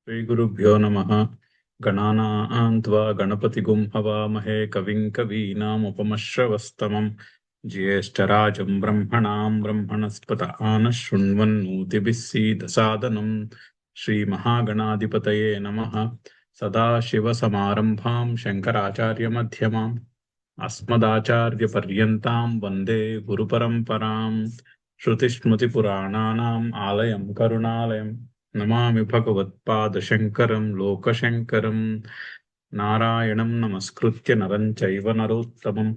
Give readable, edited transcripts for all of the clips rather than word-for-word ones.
श्रीगुरुभ्यो नमः। गणानां त्वा गणपतिगुं हवामहे कविं कवीनामुपमश्रवस्तमम् ज्येष्ठराजं ब्रह्मणां ब्रह्मणस्पत आनः शृण्वन्नोतिभिः सीदसादनम्। श्रीमहागणाधिपतये नमः। सदाशिवसमारम्भां शङ्कराचार्यमध्यमाम् अस्मदाचार्यपर्यन्तां वन्दे गुरुपरम्पराम्। श्रुतिस्मृतिपुराणानाम् आलयं करुणालयम् नमामि भगवत्पादशङ्करं लोकशङ्करं। नारायणं नमस्कृत्य नरं चैव नरोत्तमं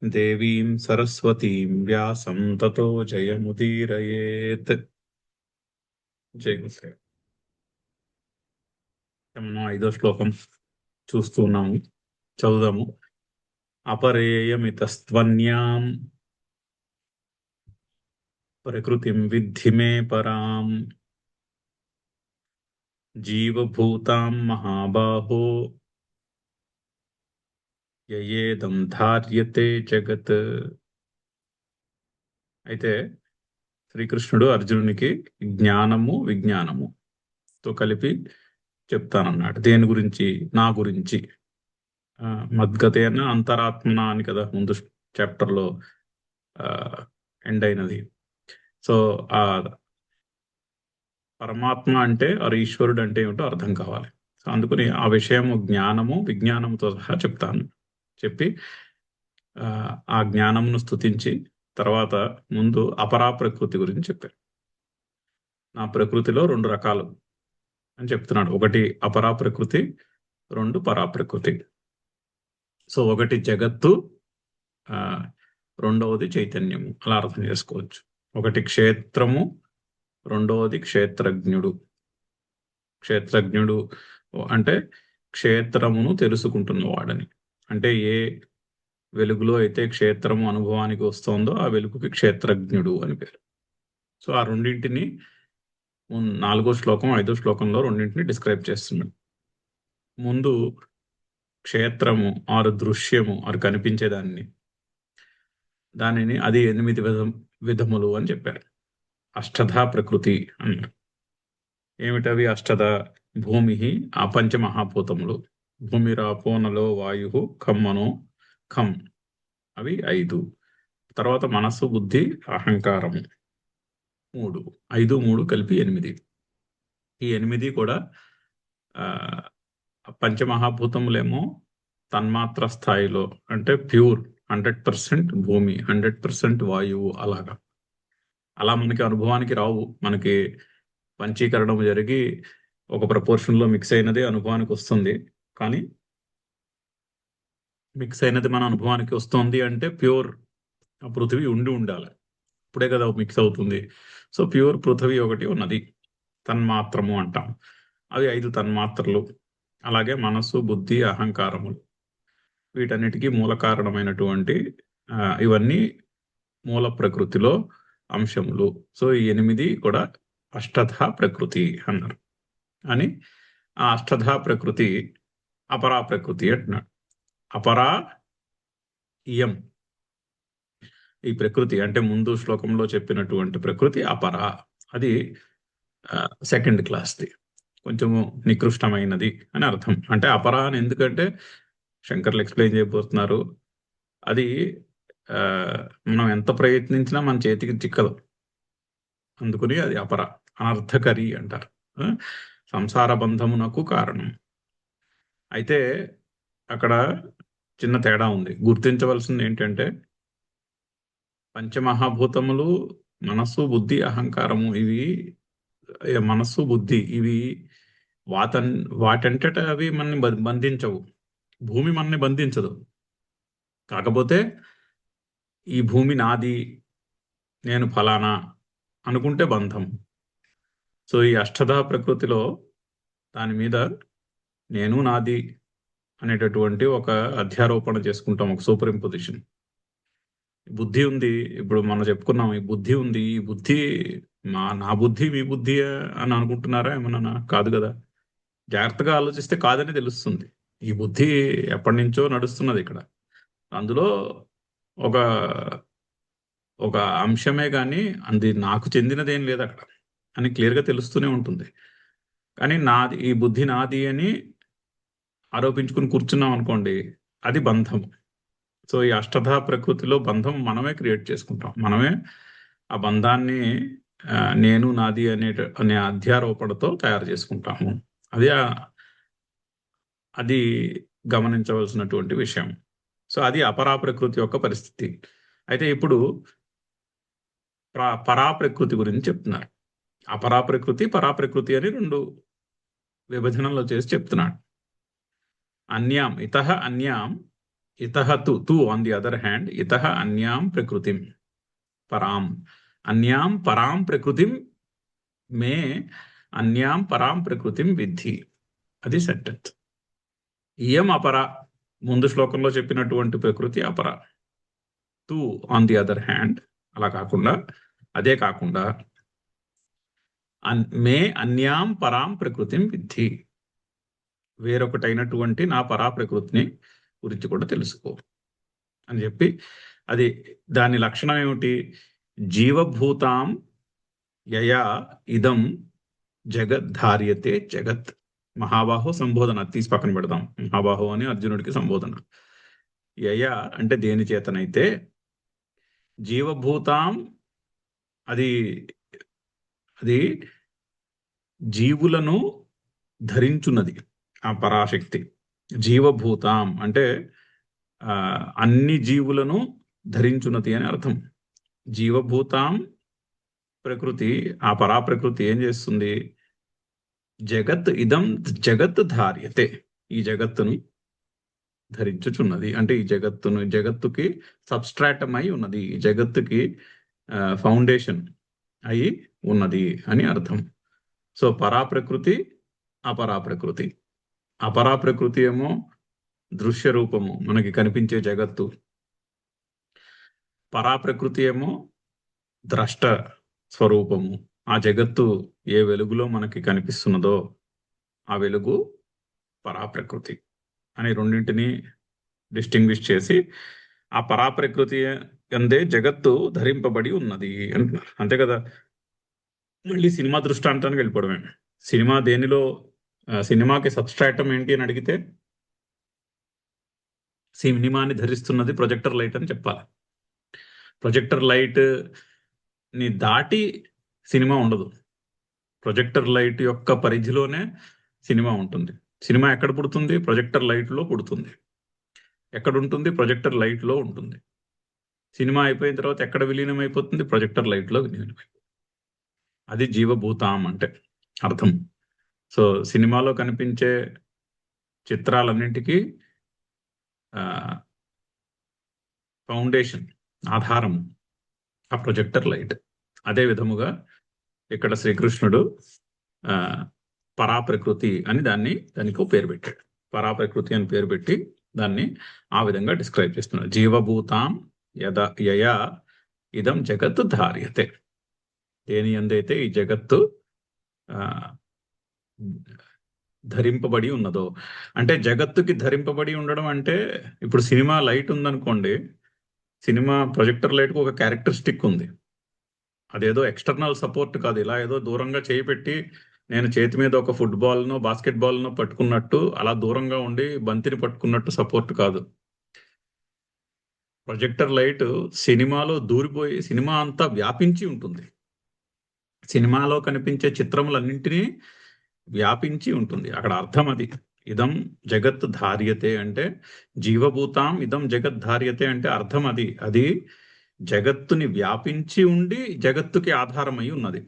देवीं सरस्वतीं व्यासं ततो जयमुदीरयेत्। జై గురుదేవ్. మనం 5వ శ్లోకం చూస్తున్నాము, చదువుదాము. అపరేయమితస్త్వన్యాం ప్రకృతిం విద్ధి మే పరాం జీవభూతాం మహాబాహో యయేదం ధార్యతే జగత్. అయితే శ్రీకృష్ణుడు అర్జునునికి జ్ఞానము విజ్ఞానముతో కలిపి చెప్తానన్నాడు. దేని గురించి? నా గురించి. మద్గతేన అంతరాత్మన అని కదా ముందు చాప్టర్లో ఎండ్ అయినది. సో ఆ పరమాత్మ అంటే ఈశ్వరుడు అంటే ఏమిటో అర్థం కావాలి. సో అందుకని ఆ విషయము జ్ఞానము విజ్ఞానముతో సహా చెప్తాను. చెప్పి ఆ జ్ఞానమును స్తుతించి తర్వాత ముందు అపరా ప్రకృతి గురించి చెప్పారు. నా ప్రకృతిలో 2 రకాలు అని చెప్తున్నాడు. ఒకటి అపరా ప్రకృతి, 2 పరాప్రకృతి. సో ఒకటి జగత్తు, రెండవది చైతన్యము. అలా అర్థం చేసుకోవచ్చు. ఒకటి క్షేత్రము, రెండవది క్షేత్రజ్ఞుడు. క్షేత్రజ్ఞుడు అంటే క్షేత్రమును తెలుసుకుంటున్నవాడని. అంటే ఏ వెలుగులో అయితే క్షేత్రము అనుభవానికి వస్తుందో ఆ వెలుగుకి క్షేత్రజ్ఞుడు అని పేరు. సో ఆ రెండింటిని 4వ శ్లోకం 5వ శ్లోకంలో రెండింటిని డిస్క్రైబ్ చేస్తున్నాడు. ముందు క్షేత్రము ఆరు దృశ్యము ఆరు కనిపించేదాన్ని, దానిని అది 8 విధములు అని చెప్పారు. అష్టధా ప్రకృతి అన్నారు. ఏమిటవి అష్టధ? భూమి, ఆ పంచమహాభూతములు, భూమిరాపో నలో వాయు ఖమ్మనో ఖం, అవి 5. తర్వాత మనస్సు బుద్ధి అహంకారము 3. 5 3 కలిపి 8. ఈ 8 కూడా పంచమహాభూతములేమో తన్మాత్ర స్థాయిలో, అంటే ప్యూర్ 100% భూమి, 100% వాయువు. అలా మనకి అనుభవానికి రావు. మనకి పంచీకరణం జరిగి ఒక ప్రపోర్షన్లో మిక్స్ అయినది అనుభవానికి వస్తుంది. కానీ మిక్స్ అయినది మన అనుభవానికి వస్తుంది అంటే ప్యూర్ పృథివీ ఉండాలి, ఇప్పుడే కదా మిక్స్ అవుతుంది. సో ప్యూర్ పృథివీ ఒకటి ఉన్నది, తన్మాత్రము అంటాం. అవి 5 తన్మాత్రలు. అలాగే మనస్సు బుద్ధి అహంకారములు, వీటన్నిటికీ మూల కారణమైనటువంటి ఇవన్నీ మూల ప్రకృతిలో అంశములు. సో ఈ 8 కూడా అష్టధా ప్రకృతి అన్నారు. అని ఆ అష్టధా ప్రకృతి అపరా ప్రకృతి అంటున్నాడు. అపరా ఇయం, ఈ ప్రకృతి అంటే ముందు శ్లోకంలో చెప్పినటువంటి ప్రకృతి అపరా, అది 2nd క్లాస్ది, కొంచెము నికృష్టమైనది అని అర్థం. అంటే అపరా అని ఎందుకంటే శంకర్లు ఎక్స్ప్లెయిన్ చేయబోతున్నారు. అది మనం ఎంత ప్రయత్నించినా మన చేతికి చిక్కదు, అందుకని అది అపర, అనర్థకరి అంటారు. సంసార బంధమునకు కారణం. అయితే అక్కడ చిన్న తేడా ఉంది. గుర్తించవలసింది ఏంటంటే పంచమహాభూతములు మనస్సు బుద్ధి అహంకారము, ఇవి మనస్సు బుద్ధి ఇవి వాటంతట అవి మనని బంధించవు. భూమి మనని బంధించదు. కాకపోతే ఈ భూమి నాది, నేను ఫలానా అనుకుంటే బంధం. సో ఈ అష్టధా ప్రకృతిలో దాని మీద నేను నాది అనేటటువంటి ఒక అధ్యారోపణ చేసుకుంటాం, ఒక సూపర్ ఇంపోజిషన్. బుద్ధి ఉంది, ఇప్పుడు మనం చెప్పుకున్నాం, ఈ బుద్ధి ఉంది. ఈ బుద్ధి నా బుద్ధి మీ బుద్ధి అని అనుకుంటున్నారా ఏమన్నా? కాదు కదా. జాగ్రత్తగా ఆలోచిస్తే కాదని తెలుస్తుంది. ఈ బుద్ధి ఎప్పటి నుంచో నడుస్తున్నది ఇక్కడ. అందులో ఒక అంశమే కానీ అది నాకు చెందినదేం లేదు అక్కడ అని క్లియర్గా తెలుస్తూనే ఉంటుంది. కానీ నాది, ఈ బుద్ధి నాది అని ఆరోపించుకుని కూర్చున్నాం అనుకోండి, అది బంధం. సో ఈ అష్టధా ప్రకృతిలో బంధం మనమే క్రియేట్ చేసుకుంటాం. మనమే ఆ బంధాన్ని నేను నాది అనే అధ్యారోపణతో తయారు చేసుకుంటాము. అది అది గమనించవలసినటువంటి విషయం. సో అది అపరా ప్రకృతి యొక్క పరిస్థితి. అయితే ఇప్పుడు పరాప్రకృతి గురించి చెప్తున్నారు. అపరాప్రకృతి, పరాప్రకృతి అని రెండు విభజనలో చేసి చెప్తున్నాడు. అన్యాం ఇతః అన్యాం, ఇతః తు ఆన్ ది అదర్ హ్యాండ్, ఇతః అన్యాం ప్రకృతిం పరాం, అన్యాం పరాం ప్రకృతిం మే అన్యాం పరాం ప్రకృతిం విద్ధి. అది సెంటెన్స్. ఇయం అపర, ముందు శ్లోకంలో చెప్పినటువంటి ప్రకృతి అపర. తు ఆన్ ది అదర్ హ్యాండ్, అలా కాకుండా, అదే కాకుండా మే అన్యాం పరాం ప్రకృతిం విద్ధి, వేరొకటైనటువంటి నా పరా ప్రకృతిని గురించి కూడా తెలుసుకో అని చెప్పి, అది దాని లక్షణం ఏమిటి? జీవభూతాం యయా ఇదం జగద్ధార్యతే జగత్. మహాబాహో సంబోధన తీసి పక్కన పెడదాం. మహాబాహో అని అర్జునుడికి సంబోధన. యయా అంటే దేని చేతనైతే, జీవభూతాం అది అది జీవులను ధరించున్నది ఆ పరాశక్తి. జీవభూతాం అంటే అన్ని జీవులను ధరించున్నది అని అర్థం. జీవభూతాం ప్రకృతి, ఆ పరాప్రకృతి ఏం చేస్తుంది? జగత్ ఇదం జగత్ ధార్యతే, ఈ జగత్తును ధరించుచున్నది. అంటే ఈ జగత్తుకి సబ్స్ట్రాటం అయి ఉన్నది, ఈ జగత్తుకి ఫౌండేషన్ అయి ఉన్నది అని అర్థం. సో పరాప్రకృతి, అపరాప్రకృతి. అపరాప్రకృతి ఏమో దృశ్య రూపము, మనకి కనిపించే జగత్తు. పరాప్రకృతి ఏమో ద్రష్ట స్వరూపము. ఆ జగత్తు ఏ వెలుగులో మనకి కనిపిస్తున్నదో ఆ వెలుగు పరాప్రకృతి అని రెండింటిని డిస్టింగ్విష్ చేసి, ఆ పరాప్రకృతి అందే జగత్తు ధరింపబడి ఉన్నది అంటున్నారు. అంతే కదా. మళ్ళీ సినిమా దృష్టాంతానికి వెళ్ళిపోవడమే. సినిమా దేనిలో, సినిమాకి సబ్స్ట్రాటం ఏంటి అని అడిగితే సినిమాని ధరిస్తున్నది ప్రొజెక్టర్ లైట్ అని చెప్పాలి. ప్రొజెక్టర్ లైట్ ని దాటి సినిమా ఉండదు. ప్రొజెక్టర్ లైట్ యొక్క పరిధిలోనే సినిమా ఉంటుంది. సినిమా ఎక్కడ పుడుతుంది? ప్రొజెక్టర్ లైట్లో పుడుతుంది. ఎక్కడ ఉంటుంది? ప్రొజెక్టర్ లైట్లో ఉంటుంది. సినిమా అయిపోయిన తర్వాత ఎక్కడ విలీనం అయిపోతుంది? ప్రొజెక్టర్ లైట్లో విలీనం అయిపోతుంది. అది జీవభూతాం అంటే అర్థం. సో సినిమాలో కనిపించే చిత్రాలన్నింటికీ ఫౌండేషన్, ఆధారము ఆ ప్రొజెక్టర్ లైట్. అదే విధముగా ఇక్కడ శ్రీకృష్ణుడు పరాప్రకృతి అని దానికి పేరు పెట్టాడు. పరాప్రకృతి అని పేరు పెట్టి దాన్ని ఆ విధంగా డిస్క్రైబ్ చేస్తున్నాడు. జీవభూతాం యయా ఇదం జగత్ ధార్యతే, దేని యందైతే ఈ జగత్తు ధరింపబడి ఉన్నదో. అంటే జగత్తుకి ధరింపబడి ఉండడం అంటే, ఇప్పుడు సినిమా లైట్ ఉందనుకోండి, సినిమా ప్రొజెక్టర్ లైట్కు ఒక క్యారెక్టరిస్టిక్ ఉంది. అదేదో ఎక్స్టర్నల్ సపోర్ట్ కాదు. ఇలా ఏదో దూరంగా చేయి పెట్టి నేను చేతి మీద ఒక ఫుట్బాల్నో బాస్కెట్ బాల్నో పట్టుకున్నట్టు, అలా దూరంగా ఉండి బంతిని పట్టుకున్నట్టు సపోర్ట్ కాదు. ప్రొజెక్టర్ లైట్ సినిమాలో దూరిపోయి సినిమా అంతా వ్యాపించి ఉంటుంది. సినిమాలో కనిపించే చిత్రములన్నింటినీ వ్యాపించి ఉంటుంది. అక్కడ అర్థం అది. ఇదం జగత్ ధార్యతే అంటే, జీవభూతాం ఇదం జగత్ ధార్యతే అంటే అర్థం అది. అది జగత్తుని వ్యాపించి ఉండి జగత్తుకి ఆధారమై ఉన్నది.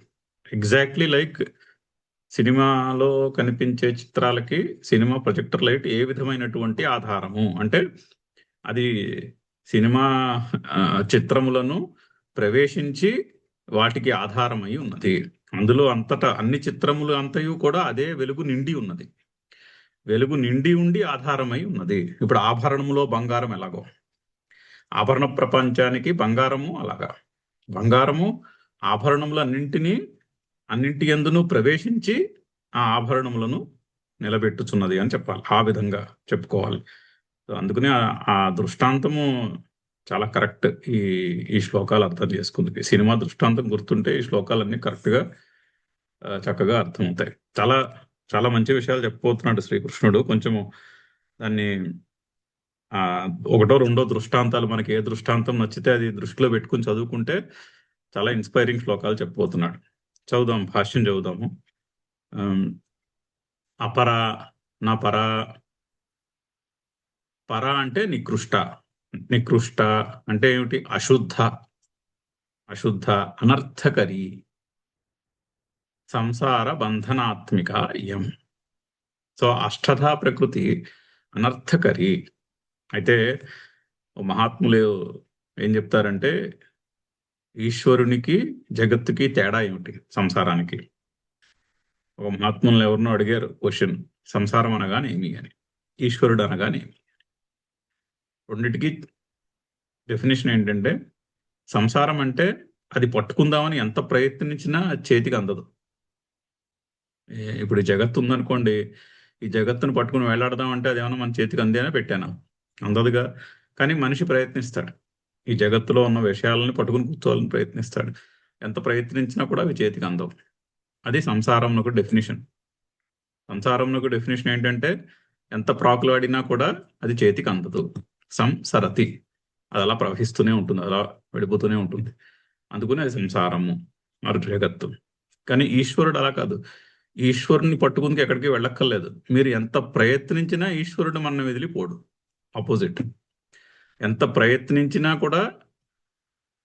ఎగ్జాక్ట్లీ లైక్ సినిమాలో కనిపించే చిత్రాలకి సినిమా ప్రొజెక్టర్ లైట్ ఏ విధమైనటువంటి ఆధారము అంటే, అది సినిమా చిత్రములను ప్రవేశించి వాటికి ఆధారమై ఉన్నది. అందులో అంతటా అన్ని చిత్రములు అంతయు కూడా అదే వెలుగు నిండి ఉన్నది. వెలుగు నిండి ఉండి ఆధారమై ఉన్నది. ఇప్పుడు ఆభరణములో బంగారం ఎలాగో, ఆభరణ ప్రపంచానికి బంగారము అలాగా. బంగారము అన్నింటి యందును ప్రవేశించి ఆ ఆభరణములను నిలబెట్టుచున్నది అని చెప్పాలి. ఆ విధంగా చెప్పుకోవాలి. అందుకనే ఆ దృష్టాంతము చాలా కరెక్ట్. ఈ శ్లోకాలు అర్థం చేసుకుంది. సినిమా దృష్టాంతం గుర్తుంటే ఈ శ్లోకాలన్నీ కరెక్ట్గా చక్కగా అర్థమవుతాయి. చాలా చాలా మంచి విషయాలు చెప్పబోతున్నాడు శ్రీకృష్ణుడు. కొంచెము దాన్ని ఒకటో రెండో దృష్టాంతాలు, మనకి ఏ దృష్టాంతం నచ్చితే అది దృష్టిలో పెట్టుకుని చదువుకుంటే చాలా ఇన్స్పైరింగ్ శ్లోకాలు చెప్పబోతున్నాడు. చదువుదాం, భాష్యం చదువుదాము. అపరా నా పరా, పర అంటే నికృష్ట. నికృష్ట అంటే ఏమిటి? అశుద్ధ, అశుద్ధ, అనర్థకరి, సంసార బంధనాత్మిక ఇయం. సో అష్టధా ప్రకృతి అనర్థకరి. అయితే మహాత్ములు ఏం చెప్తారంటే, ఈశ్వరునికి జగత్తుకి తేడా ఏమిటి, సంసారానికి? ఒక మహాత్ములను ఎవరినో అడిగారు క్వశ్చన్, సంసారం అనగానేమి అని, ఈశ్వరుడు అనగానేమి. రెండింటికి డెఫినేషన్ ఏంటంటే, సంసారం అంటే అది పట్టుకుందామని ఎంత ప్రయత్నించినా చేతికి అందదు. ఇప్పుడు ఈ జగత్తు ఉందనుకోండి, ఈ జగత్తును పట్టుకుని వేలాడదామంటే అదేమన్నా మన చేతికి అందేనా, పెట్టానా? అందదుగా. కానీ మనిషి ప్రయత్నిస్తాడు, ఈ జగత్తులో ఉన్న విషయాలని పట్టుకుని కూర్చోవాలని ప్రయత్నిస్తాడు. ఎంత ప్రయత్నించినా కూడా అవి చేతికి అందవు. అది సంసారంలో డెఫినేషన్. సంసారంలో డెఫినేషన్ ఏంటంటే, ఎంత ప్రాకులాడినా కూడా అది చేతికి అందదు. సంసరతి, అది అలా ప్రవహిస్తూనే ఉంటుంది, అలా వెళ్ళిపోతూనే ఉంటుంది. అందుకని అది సంసారము, మరి జగత్తు. కానీ ఈశ్వరుడు అలా కాదు. ఈశ్వరుని పట్టుకుని ఎక్కడికి వెళ్ళక్కర్లేదు. మీరు ఎంత ప్రయత్నించినా ఈశ్వరుడు మన వదిలిపోడు. ఆపోజిట్. ఎంత ప్రయత్నించినా కూడా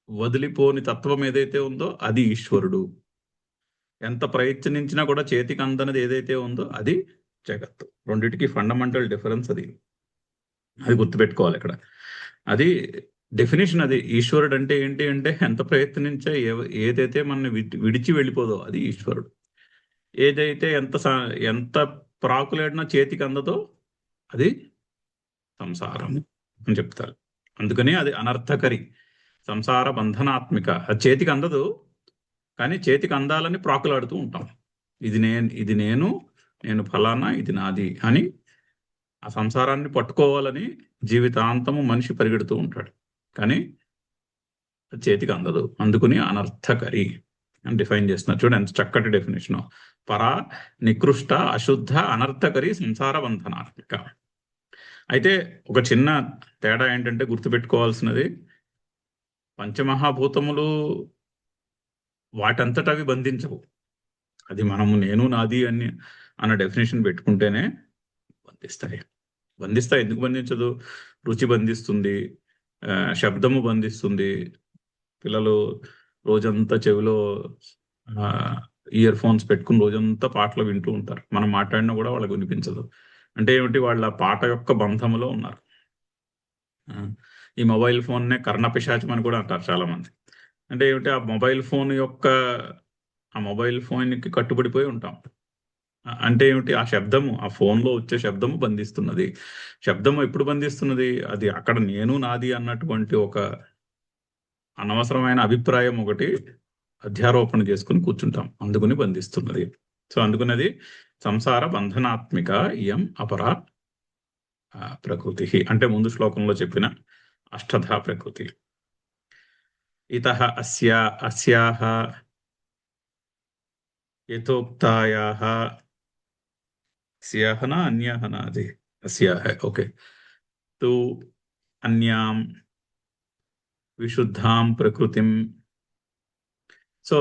వదిలిపోని తత్వం ఏదైతే ఉందో అది ఈశ్వరుడు. ఎంత ప్రయత్నించినా కూడా చేతికి అందనది ఏదైతే ఉందో అది జగత్తు. రెండింటికి ఫండమెంటల్ డిఫరెన్స్ అది. అది గుర్తుపెట్టుకోవాలి ఇక్కడ. అది డెఫినేషన్. అది ఈశ్వరుడు అంటే ఏంటి అంటే, ఎంత ప్రయత్నించా ఏదైతే మన విడిచి వెళ్ళిపోదో అది ఈశ్వరుడు. ఏదైతే ఎంత ప్రాకులాడినా చేతికి అందదో అది సంసారము అని చెప్తారు. అందుకని అది అనర్థకరి, సంసార బంధనాత్మిక. అది చేతికి అందదు, కానీ చేతికి అందాలని ప్రాకులాడుతూ ఉంటాం. ఇది నేను ఫలానా, ఇది నాది అని ఆ సంసారాన్ని పట్టుకోవాలని జీవితాంతము మనిషి పరిగెడుతూ ఉంటాడు. కానీ చేతికి అందదు. అందుకుని అనర్థకరి అని డిఫైన్ చేస్తున్నారు. చూడండి ఎంత చక్కటి డెఫినేషన్. పరా, నికృష్ట, అశుద్ధ, అనర్థకరి, సంసార బంధనాత్మిక. అయితే ఒక చిన్న తేడా ఏంటంటే గుర్తుపెట్టుకోవాల్సినది, పంచమహాభూతములు వాటంతట అవి బంధించవు. అది మనము నేను నాది అని అన్న డెఫినేషన్ పెట్టుకుంటేనే బంధిస్తాయి. ఎందుకు బంధించదు? రుచి బంధిస్తుంది, శబ్దము బంధిస్తుంది. పిల్లలు రోజంతా చెవిలో ఇయర్ ఫోన్స్ పెట్టుకుని రోజంతా పాటలు వింటూ ఉంటారు. మనం మాట్లాడినా కూడా వాళ్ళకి వినిపించదు. అంటే ఏమిటి? వాళ్ళ పాట యొక్క బంధములో ఉన్నారు. ఈ మొబైల్ ఫోన్నే కర్ణపిశాచం అని కూడా అంటారు చాలా మంది. అంటే ఏమిటి? ఆ మొబైల్ ఫోన్కి కట్టుబడిపోయి ఉంటాం. అంటే ఏమిటి? ఆ శబ్దము, ఆ ఫోన్లో వచ్చే శబ్దము బంధిస్తున్నది. శబ్దము ఎప్పుడు బంధిస్తున్నది? అది అక్కడ నేను నాది అన్నటువంటి ఒక అనవసరమైన అభిప్రాయం ఒకటి అధ్యారోపణ చేసుకుని కూర్చుంటాం, అందుకుని బంధిస్తున్నది. సో అందుకున్నది సంసార బంధనాత్మిక ఇయం అపరా ప్రకృతి. అంటే ముందు శ్లోకంలో చెప్పిన అష్టధా ప్రకృతి. ఇతః అస్యాః యథోక్తాయాః, అస్యాః నా అన్యాః నా, అది అస్యాః, ఓకే. తు అన్యాం విశుద్ధాం ప్రకృతిం. సో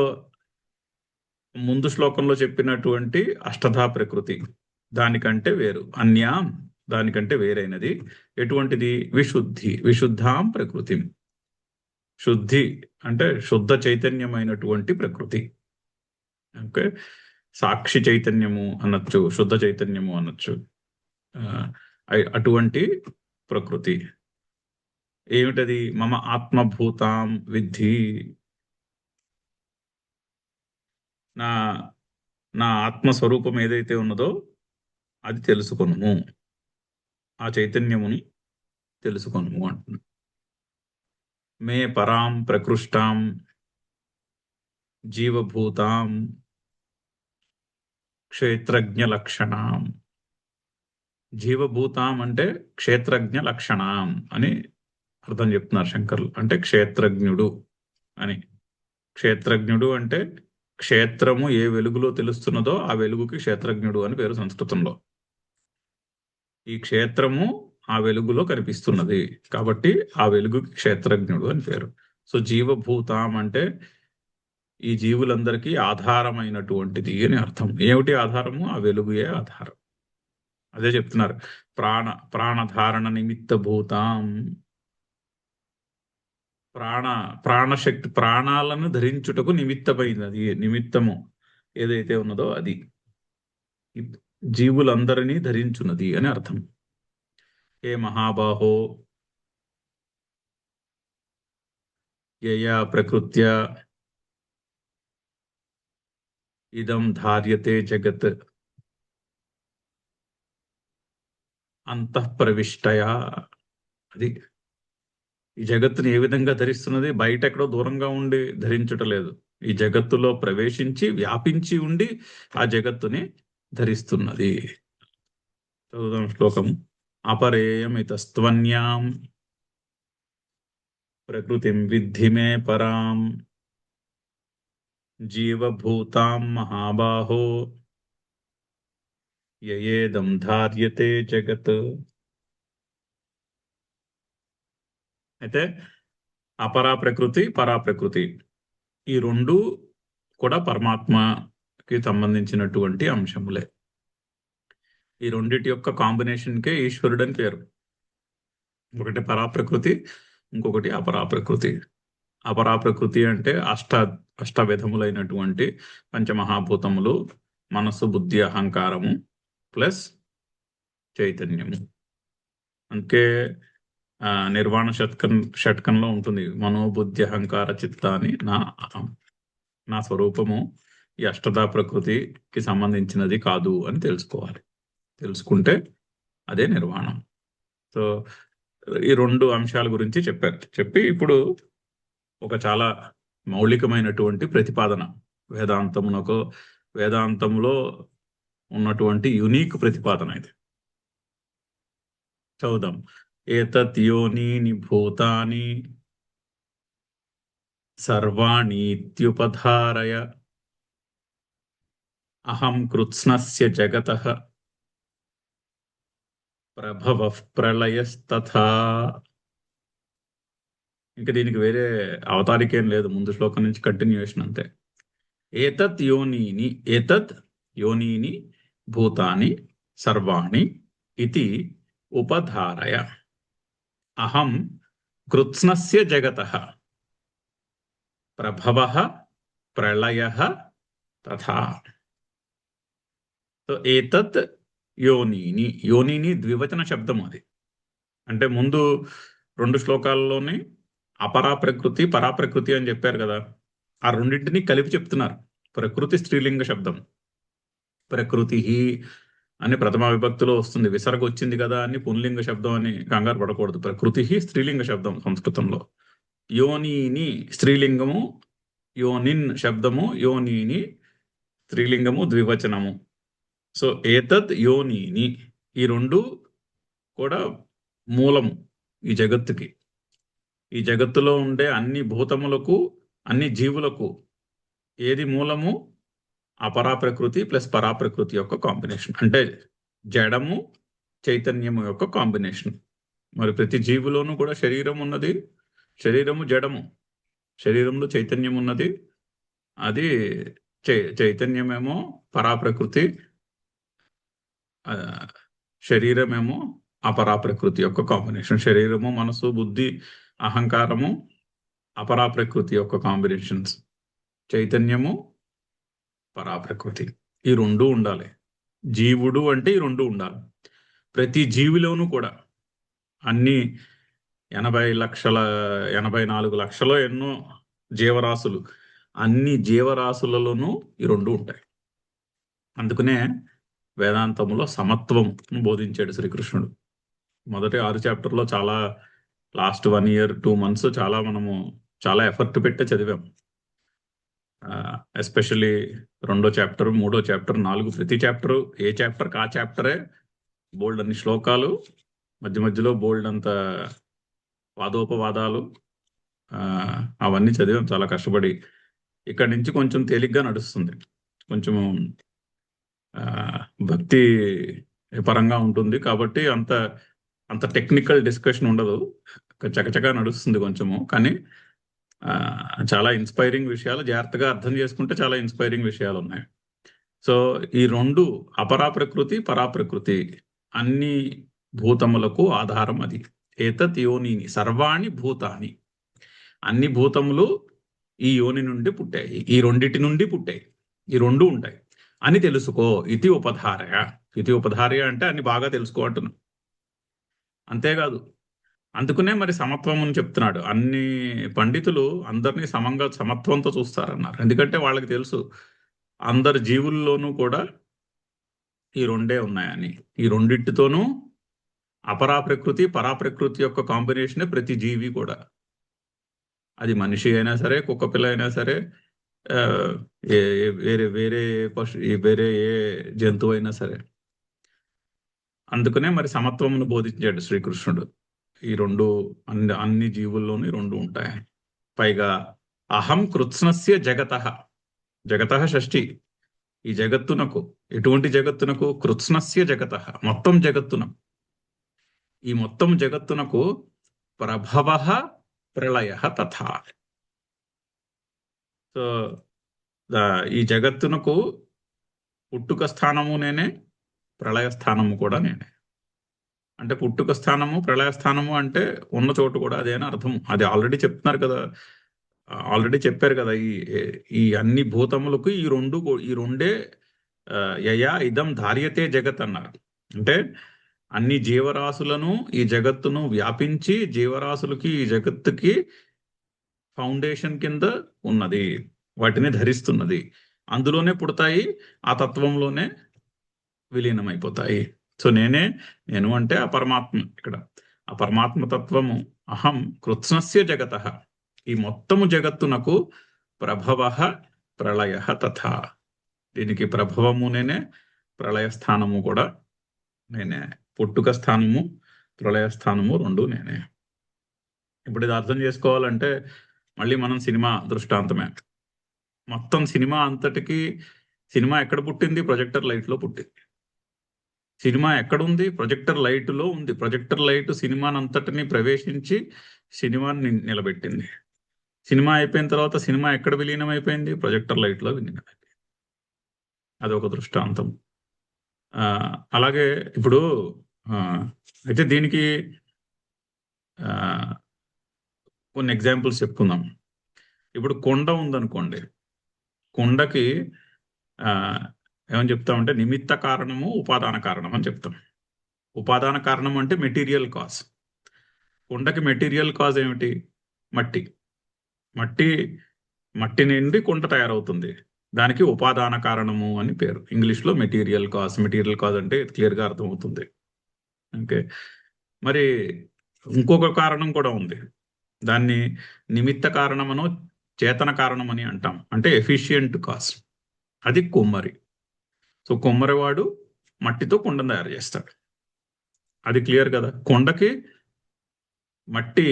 ముందు శ్లోకంలో చెప్పినటువంటి అష్టధా ప్రకృతి దానికంటే వేరు, అన్యాం దానికంటే వేరైనది. ఎటువంటిది? విశుద్ధాం ప్రకృతి. శుద్ధి అంటే శుద్ధ చైతన్యమైనటువంటి ప్రకృతి. ఓకే, సాక్షి చైతన్యము అనొచ్చు, శుద్ధ చైతన్యము అనొచ్చు. అటువంటి ప్రకృతి ఏమిటది? మమ ఆత్మభూతాం విద్ధి. నా ఆత్మస్వరూపం ఏదైతే ఉన్నదో అది తెలుసుకొనుము, ఆ చైతన్యముని తెలుసుకొనుము అంటున్నా. మే పరాం ప్రకృష్టాం జీవభూతాం క్షేత్రజ్ఞ లక్షణాం. జీవభూతాం అంటే క్షేత్రజ్ఞ లక్షణాం అని అర్థం చెప్తున్నారు శంకర్లు. అంటే క్షేత్రజ్ఞుడు అని. క్షేత్రజ్ఞుడు అంటే క్షేత్రము ఏ వెలుగులో తెలుస్తున్నదో ఆ వెలుగుకి క్షేత్రజ్ఞుడు అని పేరు సంస్కృతంలో. ఈ క్షేత్రము ఆ వెలుగులో కనిపిస్తున్నది కాబట్టి ఆ వెలుగుకి క్షేత్రజ్ఞుడు అని పేరు. సో జీవభూతం అంటే ఈ జీవులందరికీ ఆధారమైనటువంటిది అని అర్థం. ఏమిటి ఆధారము? ఆ వెలుగుయే ఆధారం. అదే చెప్తున్నారు, ప్రాణధారణ నిమిత్త భూతాం. ప్రాణశక్తి, ప్రాణాలను ధరించుటకు నిమిత్తమైనది, అది నిమిత్తము ఏదైతే ఉన్నదో అది జీవులందరినీ ధరించున్నది అని అర్థం. ఏ మహాబాహో యయా ప్రకృత్య ఇదం ధార్యతే జగత్ అంతఃప్రవిష్టయా. అది ఈ జగత్తుని ఏ విధంగా ధరిస్తున్నది? బయట ఎక్కడో దూరంగా ఉండి ధరించుటలేదు, ఈ జగత్తులో ప్రవేశించి వ్యాపించి ఉండి ఆ జగత్తుని ధరిస్తున్నది. చదువుదాం శ్లోకం. అపరేయమితస్త్వన్యాం ప్రకృతిం విద్ధి మే పరాం జీవభూతాం మహాబాహో యయేదం ధార్యతే జగత్. అయితే అపరా ప్రకృతి, పరా ప్రకృతి, ఈ రెండు కూడా పరమాత్మకి సంబంధించినటువంటి అంశములే. ఈ రెండిటి యొక్క కాంబినేషన్కే ఈశ్వరుడు అని పేరు. ఒకటి పరాప్రకృతి, ఇంకొకటి అపరాప్రకృతి. అపరాప్రకృతి అంటే అష్టవిధములైనటువంటి పంచమహాభూతములు, మనస్సు, బుద్ధి, అహంకారము ప్లస్ చైతన్యము. అందుకే నిర్వాణ షట్కంలో ఉంటుంది, మనోబుద్ధి అహంకార చిత్తాని నా స్వరూపము ఈ అష్టదా ప్రకృతికి సంబంధించినది కాదు అని తెలుసుకోవాలి. తెలుసుకుంటే అదే నిర్వాణం. సో ఈ రెండు అంశాల గురించి చెప్పి ఇప్పుడు ఒక చాలా మౌలికమైనటువంటి ప్రతిపాదన, వేదాంతంలో ఉన్నటువంటి యునీక్ ప్రతిపాదన ఇది. చదువుదాం. ఏతత్ యోనీని భూతాని సర్వాణీత్యుపధారయ అహం కృత్స్నస్య జగతః ప్రభవః ప్రళయస్తథా. ఇంకా దీనికి వేరే అవతారికేం లేదు, ముందు శ్లోకం నుంచి కంటిన్యూయేషన్ అంతే. ఏతత్ యోనీని భూతాని సర్వాణి ఇతి ఉపధారయ అహం కృత్స్నస్య జగతః ప్రభవః ప్రళయః తథా. సో ఏతత్ యోనిని ద్వివచన శబ్దం. అది అంటే ముందు రెండు శ్లోకాల్లోనే అపరాప్రకృతి, పరాప్రకృతి అని చెప్పారు కదా, ఆ రెండింటిని కలిపి చెప్తున్నారు. ప్రకృతి స్త్రీలింగ శబ్దం. ప్రకృతి అని ప్రథమ విభక్తిలో వస్తుంది, విసర్గ వచ్చింది కదా అని పుంలింగ శబ్దం అని కంగారు పడకూడదు. ప్రకృతి స్త్రీలింగ శబ్దం సంస్కృతంలో. యోనిని స్త్రీలింగము, యోనిన్ శబ్దము, యోనిని స్త్రీలింగము, ద్వివచనము. సో ఏతద్ యోనిని, ఈ రెండు కూడా మూలము ఈ జగత్తుకి. ఈ జగత్తులో ఉండే అన్ని భూతములకు, అన్ని జీవులకు ఏది మూలము? అపరాప్రకృతి ప్లస్ పరాప్రకృతి యొక్క కాంబినేషన్, అంటే జడము చైతన్యము యొక్క కాంబినేషన్. మరి ప్రతి జీవులోనూ కూడా శరీరం ఉన్నది, శరీరము జడము, శరీరంలో చైతన్యం ఉన్నది, అది చైతన్యమేమో పరాప్రకృతి, శరీరమేమో అపరాప్రకృతి యొక్క కాంబినేషన్. శరీరము, మనసు, బుద్ధి, అహంకారము అపరాప్రకృతి యొక్క కాంబినేషన్స్, చైతన్యము పరాప్రకృతి. ఈ రెండు ఉండాలి. జీవుడు అంటే ఈ రెండు ఉండాలి. ప్రతి జీవిలోనూ కూడా అన్ని 84 లక్షలో ఎన్నో జీవరాశులు, అన్ని జీవరాశులలోనూ ఈ రెండు ఉంటాయి. అందుకనే వేదాంతములో సమత్వం బోధించాడు శ్రీకృష్ణుడు. మొదటి 6 చాప్టర్లో చాలా, లాస్ట్ 1 year 2 months మనము చాలా ఎఫర్ట్ పెట్టే చదివాం. ఎస్పెషల్లీ 2వ చాప్టర్, 3వ చాప్టర్, 4, ప్రతి చాప్టరు ఏ చాప్టర్కి ఆ చాప్టరే బోల్డ్ అన్ని శ్లోకాలు, మధ్య మధ్యలో బోల్డ్ అంత వాదోపవాదాలు, అవన్నీ చదివాం చాలా కష్టపడి. ఇక్కడ నుంచి కొంచెం తేలిగ్గా నడుస్తుంది, కొంచెం భక్తి పరంగా ఉంటుంది కాబట్టి అంత అంత టెక్నికల్ డిస్కషన్ ఉండదు, చకచకా నడుస్తుంది కొంచెము. కానీ చాలా ఇన్స్పైరింగ్ విషయాలు జాగ్రత్తగా అర్థం చేసుకుంటే చాలా ఇన్స్పైరింగ్ విషయాలు ఉన్నాయి. సో ఈ రెండు, అపరా ప్రకృతి పరాప్రకృతి, అన్ని భూతములకు ఆధారం అది. ఏతత్ యోనిని సర్వాణి భూతాని, అన్ని భూతములు ఈ యోని నుండి పుట్టాయి, ఈ రెండిటి నుండి పుట్టాయి, ఈ రెండు ఉంటాయి అని తెలుసుకో. ఇది ఉపధారయ. ఇది ఉపధారయ అంటే అన్ని బాగా తెలుసుకో అంటున్నాను. అంతేకాదు, అందుకునే మరి సమత్వం అని చెప్తున్నాడు. అన్ని పండితులు అందరినీ సమంగా సమత్వంతో చూస్తారన్నారు, ఎందుకంటే వాళ్ళకి తెలుసు అందరి జీవుల్లోనూ కూడా ఈ రెండే ఉన్నాయని. ఈ రెండింటితోనూ అపరా ప్రకృతి పరాప్రకృతి యొక్క కాంబినేషనే ప్రతి జీవి కూడా. అది మనిషి అయినా సరే, కుక్క పిల్ల అయినా సరే, వేరే వేరే వేరే ఏ జంతువు అయినా సరే. అందుకనే మరి సమత్వమును బోధించాడు శ్రీకృష్ణుడు. ఈ రెండు అన్ని జీవుల్లోనూ రెండు ఉంటాయి. పైగా అహం కృత్స్నస్య జగతః, జగతః షష్ఠి, ఈ జగత్తునకు, ఎటువంటి జగత్తునకు? కృత్స్నస్య జగతః, మొత్తం జగత్తునకు. ఈ మొత్తం జగత్తునకు ప్రభవః ప్రళయః తథా. సో ఈ జగత్తునకు పుట్టుక స్థానము నేనే, ప్రళయ స్థానము కూడా నేనే. అంటే పుట్టుక స్థానము ప్రళయ స్థానము అంటే ఉన్న చోటు కూడా అదే అని అర్థం. అది ఆల్రెడీ చెప్తున్నారు కదా, ఆల్రెడీ చెప్పారు కదా. ఈ అన్ని భూతములకు ఈ రెండే యయా ఇదం ధార్యతే జగత్ అన్నారు. అంటే అన్ని జీవరాశులను, ఈ జగత్తును వ్యాపించి జీవరాశులకి, ఈ జగత్తుకి ఫౌండేషన్ కింద ఉన్నది, వాటిని ధరిస్తున్నది. అందులోనే పుడతాయి, ఆ తత్వంలోనే విలీనమైపోతాయి. సో నేను అంటే ఆ పరమాత్మ. ఇక్కడ ఆ పరమాత్మ తత్వము అహం కృత్స్నస్య జగతః, ఈ మొత్తము జగత్తునకు ప్రభవః ప్రళయః తథా. దీనికి ప్రభవము నేనే, ప్రళయ స్థానము కూడా నేనే. పుట్టుక స్థానము ప్రళయ స్థానము రెండు నేనే. ఇప్పుడు ఇది అర్థం చేసుకోవాలంటే మళ్ళీ మనం సినిమా దృష్టాంతమే. మొత్తం సినిమా అంతటికి, సినిమా ఎక్కడ పుట్టింది? ప్రొజెక్టర్ లైట్లో పుట్టింది. సినిమా ఎక్కడుంది? ప్రొజెక్టర్ లైట్లో ఉంది. ప్రొజెక్టర్ లైట్ సినిమానంతటిని ప్రవేశించి సినిమాని నిలబెట్టింది. సినిమా అయిపోయిన తర్వాత సినిమా ఎక్కడ విలీనం అయిపోయింది? ప్రొజెక్టర్ లైట్లో విలీనం అయిపోయింది. అదొక దృష్టాంతం. అలాగే ఇప్పుడు అయితే దీనికి కొన్ని ఎగ్జాంపుల్స్ చెప్పుకుందాం. ఇప్పుడు కొండ ఉందనుకోండి, కొండకి ఏమని చెప్తామంటే నిమిత్త కారణము, ఉపాదాన కారణం అని చెప్తాం. ఉపాదాన కారణం అంటే మెటీరియల్ కాజ్. కొండకి మెటీరియల్ కాజ్ ఏమిటి? మట్టి. మట్టి నుండి కొండ తయారవుతుంది, దానికి ఉపాదాన కారణము అని పేరు. ఇంగ్లీష్లో మెటీరియల్ కాజ్. మెటీరియల్ కాజ్ అంటే క్లియర్గా అర్థమవుతుంది. ఓకే. మరి ఇంకొక కారణం కూడా ఉంది, దాన్ని నిమిత్త కారణమనో చేతన కారణం అని అంటాం. అంటే ఎఫిషియంట్ కాజ్. అది కుమ్మరి. సో కుమ్మరివాడు మట్టితో కుండను తయారు చేస్తాడు. అది క్లియర్ కదా. కొండకి మట్టి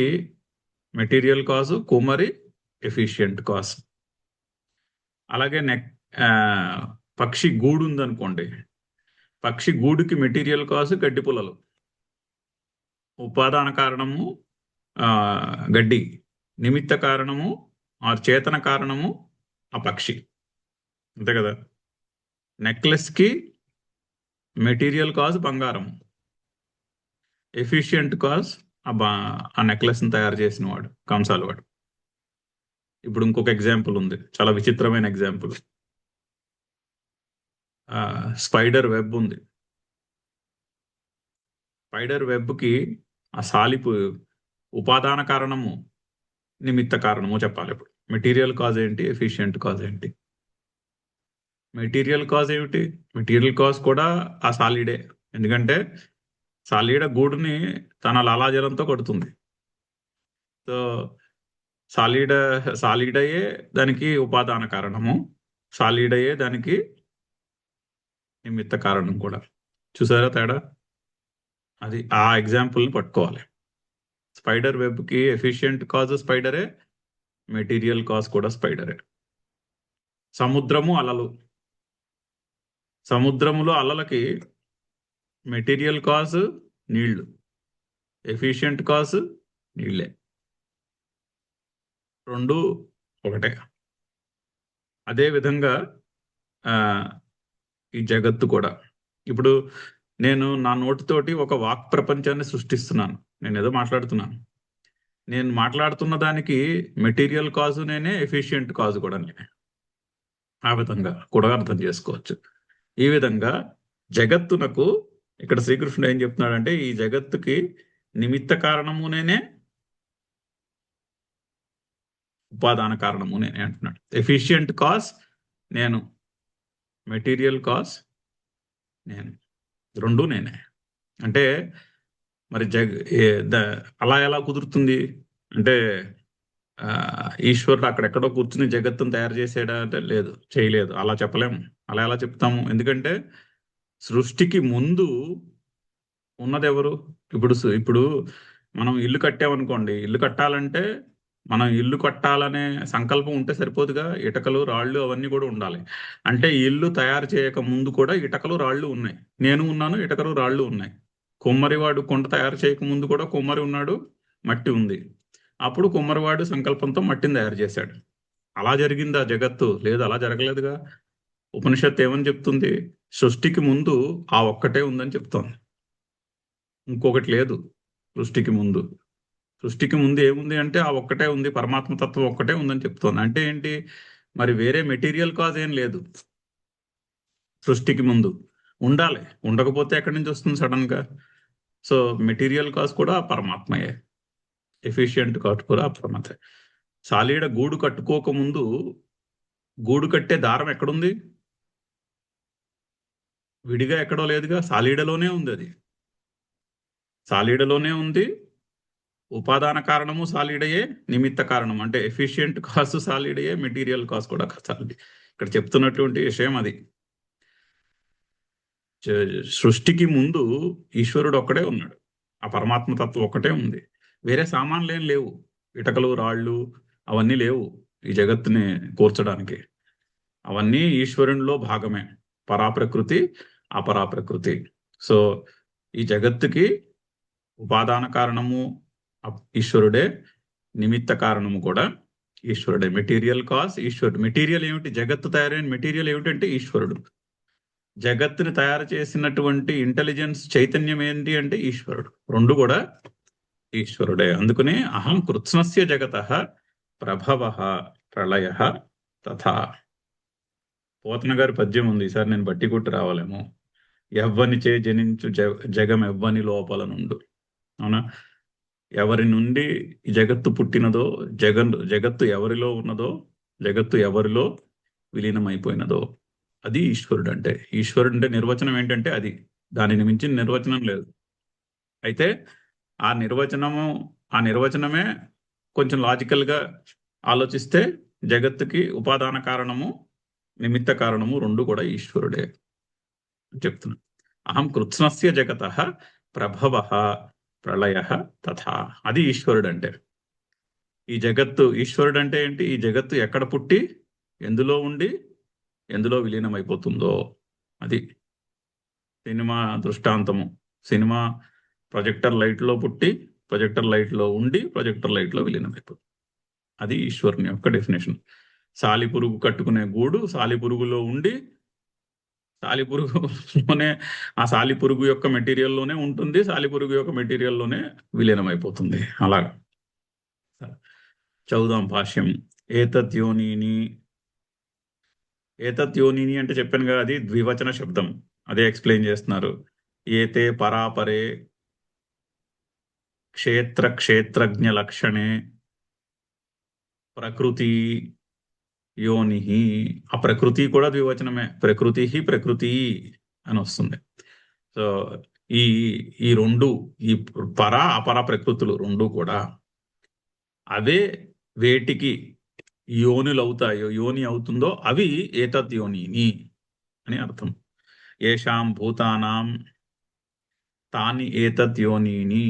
మెటీరియల్ కాజ్, కుమ్మరి ఎఫిషియంట్ కాజ్. అలాగే పక్షి గూడు ఉందనుకోండి, పక్షి గూడుకి మెటీరియల్ కాజ్ గడ్డి పుల్లలు, ఉపాదాన కారణము గడ్డి, నిమిత్త కారణము ఆ చేతన కారణము ఆ పక్షి. అంతే కదా. నెక్లెస్కి మెటీరియల్ కాజ్ బంగారం, ఎఫిషియంట్ కాజ్ ఆ నెక్లెస్ని తయారు చేసిన వాడు, కంసాలు వాడు. ఇప్పుడు ఇంకొక ఎగ్జాంపుల్ ఉంది, చాలా విచిత్రమైన ఎగ్జాంపుల్. స్పైడర్ వెబ్ ఉంది. స్పైడర్ వెబ్కి ఆ సాలిపు ఉపాదాన కారణము, నిమిత్త కారణము చెప్పాలి. ఇప్పుడు మెటీరియల్ కాజ్ ఏంటి, ఎఫిషియంట్ కాజ్ ఏంటి? మెటీరియల్ కాజ్ ఏమిటి? మెటీరియల్ కాజ్ కూడా ఆ సాలిడే, ఎందుకంటే సాలీడ గూడుని తన లాలాజలంతో కొడుతుంది. సో సాలీడయే దానికి ఉపాదాన కారణము, సాలీడయే దానికి నిమిత్త కారణం కూడా. చూసారా తేడా? అది ఆ ఎగ్జాంపుల్ని పట్టుకోవాలి. స్పైడర్ వెబ్కి ఎఫిషియంట్ కాజ్ స్పైడరే, మెటీరియల్ కాజ్ కూడా స్పైడరే. సముద్రము అలలు. సముద్రములో అలలకి మెటీరియల్ కాజ్ నీళ్లు, ఎఫిషియంట్ కాజ్ నీళ్ళే, రెండు ఒకటే. అదే విధంగా ఆ, ఈ జగత్తు కూడా. ఇప్పుడు నేను నా నోటితోటి ఒక వాక్ ప్రపంచాన్ని సృష్టిస్తున్నాను. నేను ఏదో మాట్లాడుతున్నాను. నేను మాట్లాడుతున్న దానికి మెటీరియల్ కాజు నేనే, ఎఫిషియంట్ కాజు కూడా నేనే. ఆ విధంగా కూడా అర్థం చేసుకోవచ్చు. ఈ విధంగా జగత్తునకు ఇక్కడ శ్రీకృష్ణుడు ఏం చెప్తున్నాడంటే, ఈ జగత్తుకి నిమిత్త కారణము నేనే, ఉపాదాన కారణము నేనే అంటున్నాడు. ఎఫిషియంట్ కాజ్ నేను, మెటీరియల్ కాజ్ నేను, రెండు నేనే. అంటే మరి అలా ఎలా కుదురుతుంది అంటే, ఈశ్వరుడు అక్కడెక్కడో కూర్చుని జగత్తును తయారు చేసాడా అంటే లేదు, చేయలేదు. అలా చెప్పలేము. అలా ఎలా చెప్తాము? ఎందుకంటే సృష్టికి ముందు ఉన్నది ఎవరు? ఇప్పుడు మనం ఇల్లు కట్టామనుకోండి. ఇల్లు కట్టాలంటే మనం ఇల్లు కట్టాలనే సంకల్పం ఉంటే సరిపోదుగా. ఇటకలు, రాళ్ళు అవన్నీ కూడా ఉండాలి. అంటే ఇల్లు తయారు చేయక ముందు కూడా ఇటకలు, రాళ్ళు ఉన్నాయి. నేను ఉన్నాను, ఇటకలు, రాళ్ళు ఉన్నాయి. కుమ్మరివాడు కొండ తయారు చేయక ముందు కూడా కుమ్మరి ఉన్నాడు, మట్టి ఉంది. అప్పుడు కుమ్మరివాడు సంకల్పంతో మట్టిని తయారు చేశాడు. అలా జరిగిందా జగత్తు? లేదు, అలా జరగలేదుగా. ఉపనిషత్తు ఏమని చెప్తుంది? సృష్టికి ముందు ఆ ఒక్కటే ఉందని చెప్తోంది. ఇంకొకటి లేదు సృష్టికి ముందు. సృష్టికి ముందు ఏముంది అంటే ఆ ఒక్కటే ఉంది, పరమాత్మ తత్వం ఒక్కటే ఉందని చెప్తోంది. అంటే ఏంటి? మరి వేరే మెటీరియల్ కాజ్ ఏం లేదు సృష్టికి ముందు. ఉండాలి, ఉండకపోతే ఎక్కడి నుంచి వస్తుంది సడన్ గా? సో మెటీరియల్ కాజ్ కూడా పరమాత్మయే, ఎఫిషియంట్ కాజ్ కూడా పరమాత్మ. సాలీడ గూడు కట్టుకోక ముందు గూడు కట్టే దారం ఎక్కడుంది? విడిగా ఎక్కడో లేదుగా, సాలీడలోనే ఉంది. అది సాలీడలోనే ఉంది. ఉపాదాన కారణము సాలీడయే, నిమిత్త కారణం అంటే ఎఫిషియంట్ కాస్ట్ సాలీడయే, మెటీరియల్ కాస్ట్ కూడా సాలిడ్. ఇక్కడ చెప్తున్నటువంటి విషయం అది. సృష్టికి ముందు ఈశ్వరుడు ఒక్కడే ఉన్నాడు, ఆ పరమాత్మ తత్వం ఒక్కటే ఉంది. వేరే సామాన్లు ఏం లేవు, ఇటకలు, రాళ్ళు అవన్నీ లేవు ఈ జగత్తుని కూర్చడానికి. అవన్నీ ఈశ్వరునిలో భాగమే, పరాప్రకృతి, అపరాప్రకృతి. సో ఈ జగత్తుకి ఉపాదాన కారణము ఈశ్వరుడే, నిమిత్త కారణము కూడా ఈశ్వరుడే. మెటీరియల్ కాజ్ ఈశ్వరుడు. మెటీరియల్ ఏమిటి? జగత్తు తయారైన మెటీరియల్ ఏమిటంటే ఈశ్వరుడు. జగత్తుని తయారు చేసినటువంటి ఇంటెలిజెన్స్, చైతన్యం ఏంటి అంటే ఈశ్వరుడు. రెండు కూడా ఈశ్వరుడే. అందుకనే అహం కృత్స్నస్య జగతః ప్రభవ ప్రళయ తథా. పోతన గారి పద్యం ఉంది, ఈసారి నేను బట్టి కొట్టి రావాలేమో. ఎవ్వనిచే జనించు జగం ఎవ్వని లోపల నుండు. అవునా? ఎవరి నుండి ఈ జగత్తు పుట్టినదో, జగత్తు ఎవరిలో ఉన్నదో, జగత్తు ఎవరిలో విలీనమైపోయినదో అది ఈశ్వరుడు. అంటే ఈశ్వరుడు అంటే నిర్వచనం ఏంటంటే అది. దానిని మించిన నిర్వచనం లేదు. అయితే ఆ నిర్వచనమే కొంచెం లాజికల్గా ఆలోచిస్తే జగత్తుకి ఉపాదాన కారణము, నిమిత్త కారణము రెండు కూడా ఈశ్వరుడే చెప్తున్నా. అహం కృత్స్నస్య జగతః ప్రభవ ప్రళయ తథా. అది ఈశ్వరుడు అంటే. ఈ జగత్తు ఈశ్వరుడు అంటే ఏంటి? ఈ జగత్తు ఎక్కడ పుట్టి, ఎందులో ఉండి, ఎందులో విలీనమైపోతుందో అది. సినిమా దృష్టాంతము. సినిమా ప్రొజెక్టర్ లైట్లో పుట్టి, ప్రొజెక్టర్ లైట్లో ఉండి, ప్రొజెక్టర్ లైట్లో విలీనమైపోతుంది. అది ఈశ్వరుని యొక్క డెఫినేషన్. సాలిపురుగు కట్టుకునే గూడు సాలిపురుగులో ఉండి, సాలిపురుగులోనే, ఆ సాలిపురుగు యొక్క మెటీరియల్లోనే ఉంటుంది, సాలిపురుగు యొక్క మెటీరియల్లోనే విలీనమైపోతుంది. అలాగా చదువుదాం భాష్యం. ఏతద్యోనిని అంటే చెప్పాను కదా, అది ద్వివచన శబ్దం. అదే ఎక్స్ప్లెయిన్ చేస్తున్నారు. ఏతే పరాపరే క్షేత్రజ్ఞ లక్షణే ప్రకృతి యోని. ఆ ప్రకృతి కూడా ద్వివచనమే. ప్రకృతి అని వస్తుంది. సో ఈ ఈ రెండు, ఈ పర అపర ప్రకృతులు రెండు కూడా అవే వేటికి యోనులు అవుతాయో, యోని అవుతుందో అవి ఏతద్యోనిని అని అర్థం. ఏషాం భూతానాం తాని ఏతద్యోనిని.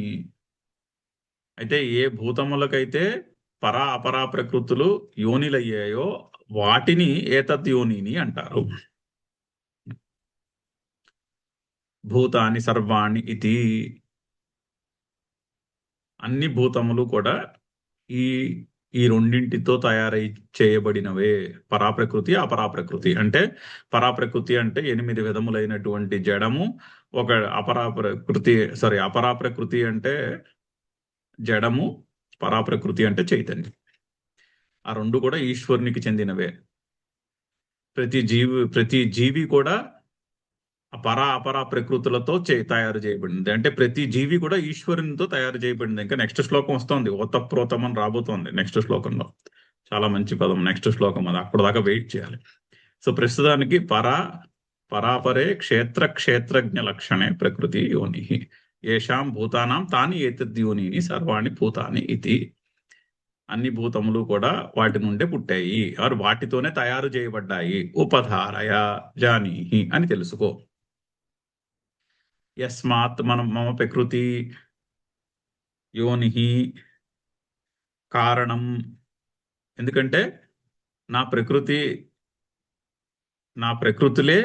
అయితే ఏ భూతములకైతే పరా అపరా ప్రకృతులు యోనిలయ్యాయో వాటిని ఏతద్యోనిని అంటారు. భూతాని సర్వాణి ఇది, అన్ని భూతములు కూడా ఈ ఈ రెండింటితో తయారై చేయబడినవే. పరాప్రకృతి అపరాప్రకృతి. అంటే పరాప్రకృతి అంటే 8 విధములైనటువంటి జడము, ఒక అపరాప్రకృతి అంటే జడము, పరాప్రకృతి అంటే చైతన్యం. ఆ రెండు కూడా ఈశ్వరునికి చెందినవే. ప్రతి జీవి కూడా అపరా ప్రకృతులతో తయారు చేయబడింది. అంటే ప్రతి జీవి కూడా ఈశ్వరునితో తయారు చేయబడింది. ఇంకా నెక్స్ట్ శ్లోకం వస్తోంది, ఓతప్రోతం అని రాబోతోంది నెక్స్ట్ శ్లోకంలో. చాలా మంచి పదం నెక్స్ట్ శ్లోకం, అది అప్పటిదాకా వెయిట్ చేయాలి. సో ప్రస్తుతానికి పరాపరే క్షేత్రజ్ఞ లక్షణే ప్రకృతి యోని ఏషాం భూతానాం తాని ఏతద్యోనిని సర్వాణి భూతాని ఇది. అన్ని భూతములు కూడా వాటి నుండే పుట్టాయి, వాటితోనే తయారు చేయబడ్డాయి. ఉపధారయ జానీహి అని తెలుసుకో. యస్మాత్ మమ ప్రకృతి యోనిహి కారణం. ఎందుకంటే నా ప్రకృతులే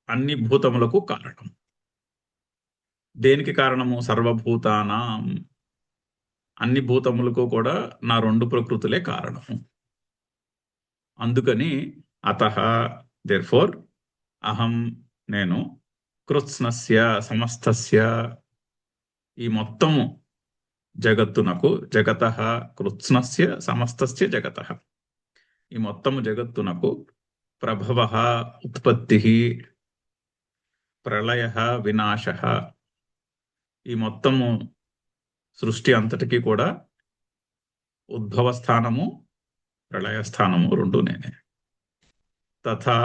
అన్ని భూతములకు కారణం. దేనికి కారణము? సర్వభూతానాం, అన్ని భూతములకు కూడా నా 2 ప్రకృతులే కారణము. అందుకని అతః దేర్ఫోర్ అహం నేను కృత్స్నస్య సమస్తస్య ఈ మొత్తము జగత్తునకు, జగతః కృత్స్నస్య సమస్తస్య జగతః ఈ మొత్తము జగత్తునకు ప్రభవః ఉత్పత్తిః ప్రళయః వినాశః ఈ మొత్తము సృష్టి అంతటికీ కూడా ఉద్భవ స్థానము ప్రళయస్థానము రెండు నేనే. తథా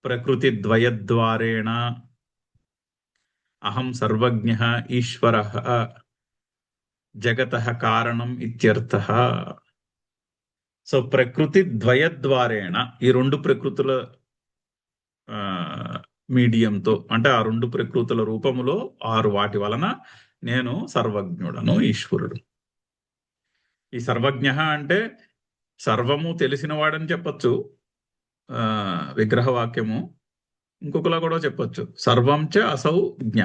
ప్రకృతి ద్వయద్వారేణ అహం సర్వజ్ఞః ఈశ్వరః జగతః కారణం ఇత్యర్థః. సో ప్రకృతి ద్వయద్వారేణ ఈ 2 ప్రకృతుల మీడియంతో, అంటే ఆ 2 ప్రకృతుల రూపములో 6 వాటి వలన నేను సర్వజ్ఞుడను, ఈశ్వరుడు. ఈ సర్వజ్ఞ అంటే సర్వము తెలిసిన వాడని చెప్పచ్చు విగ్రహవాక్యము. ఇంకొకలా కూడా చెప్పచ్చు, సర్వం చ అసౌ జ్ఞ.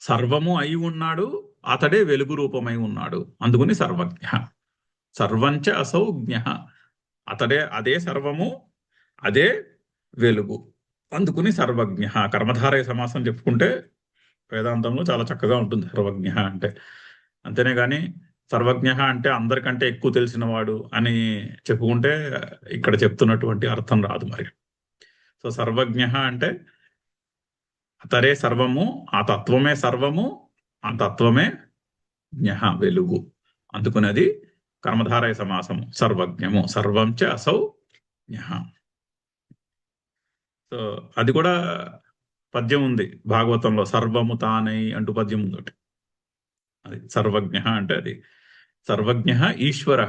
సర్వము అయి ఉన్నాడు, అతడే వెలుగు రూపమై ఉన్నాడు, అందుకని సర్వజ్ఞ. సర్వంచ అసౌ జ్ఞ, అదే సర్వము, అదే వెలుగు, అందుకుని సర్వజ్ఞ. కర్మధారయ సమాసం చెప్పుకుంటే వేదాంతంలో చాలా చక్కగా ఉంటుంది సర్వజ్ఞ అంటే. అంతేనే కానీ సర్వజ్ఞ అంటే అందరికంటే ఎక్కువ తెలిసినవాడు అని చెప్పుకుంటే ఇక్కడ చెప్తున్నటువంటి అర్థం రాదు మరి. సో సర్వజ్ఞ అంటే అతడే సర్వము, ఆ తత్వమే సర్వము, ఆ తత్వమే జ్ఞ వెలుగు, అందుకునేది కర్మధారయ సమాసము సర్వజ్ఞము. సర్వం చ అసౌ జ్ఞ. సో అది కూడా పద్యం ఉంది భాగవతంలో, సర్వము తానై అంటూ పద్యం ఉంది. అది సర్వజ్ఞ అంటే అది సర్వజ్ఞ ఈశ్వర